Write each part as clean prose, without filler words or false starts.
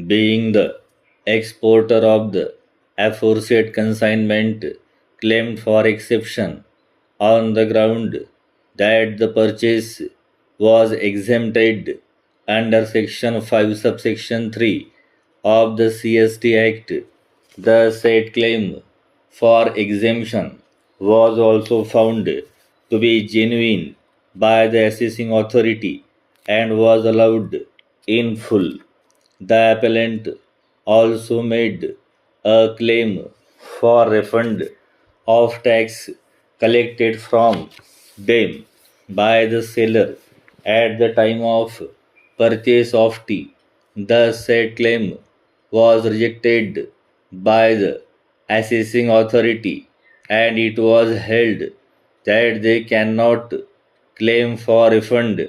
being the exporter of the aforesaid consignment, claimed for exception on the ground that the purchase was exempted under Section 5, Subsection 3 of the CST Act. The said claim for exemption was also found to be genuine by the assessing authority and was allowed in full. The appellant also made a claim for refund of tax collected from them by the seller at the time of purchase of tea. The said claim was rejected by the assessing authority and it was held that they cannot claim for refund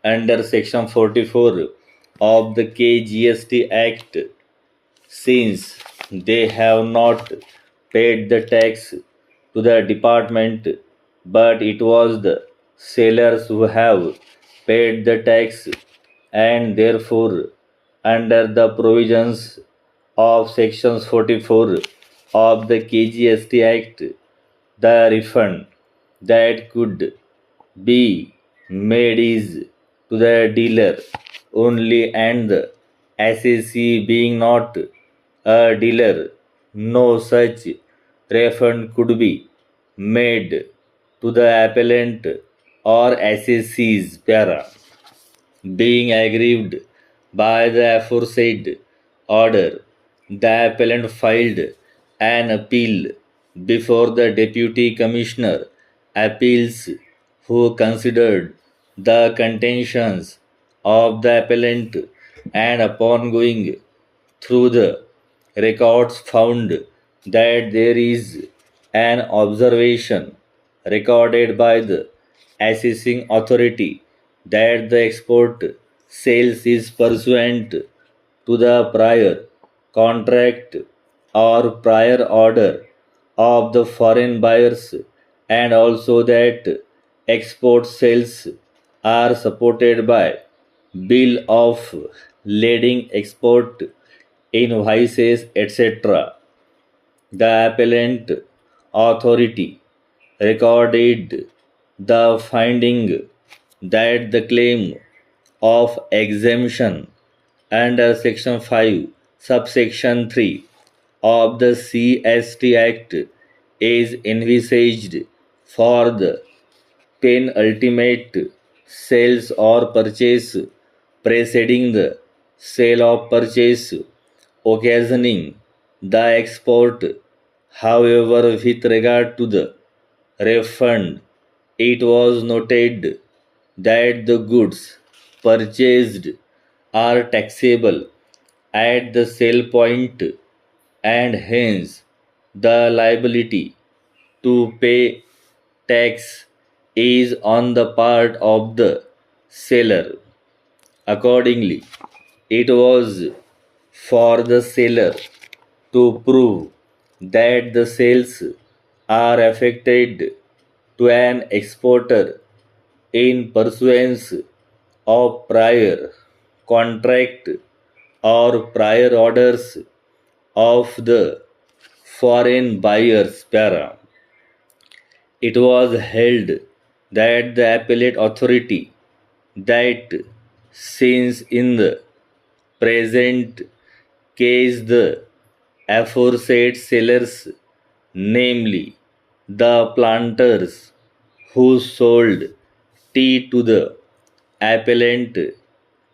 under Section 44 of the KGST Act since they have not paid the tax to the department, but it was the sellers who have paid the tax, and therefore, under the provisions of sections 44 of the KGST Act, the refund that could be made is to the dealer only, and the assessee being not a dealer, no such refund could be made to the appellant or assessees para. Being aggrieved by the aforesaid order, the appellant filed an appeal before the Deputy Commissioner Appeals, who considered the contentions of the appellant and upon going through the records found that there is an observation recorded by the assessing authority that the export sales is pursuant to the prior contract or prior order of the foreign buyers, and also that export sales are supported by bill of lading, export invoices, etc. The appellant authority recorded the finding that the claim of exemption under Section 5, Subsection 3 of the CST Act is envisaged for the penultimate sales or purchase preceding the sale of purchase occasioning the export. However, with regard to the refund, it was noted that the goods purchased are taxable at the sale point, and hence the liability to pay tax is on the part of the seller. Accordingly, it was for the seller to prove that the sales are affected to an exporter in pursuance of prior contract or prior orders of the foreign buyers para. It was held that the appellate authority that since in the present case the aforesaid sellers, namely the planters who sold tea to the appellant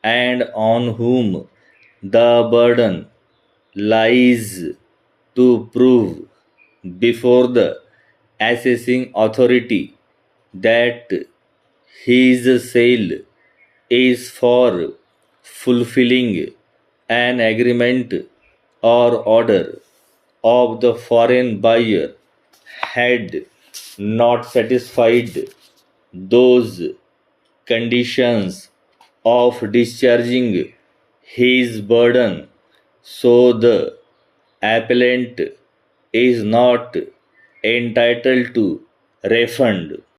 and on whom the burden lies to prove before the assessing authority that his sale is for fulfilling an agreement or order of the foreign buyer had not satisfied those conditions of discharging his burden, so the appellant is not entitled to refund.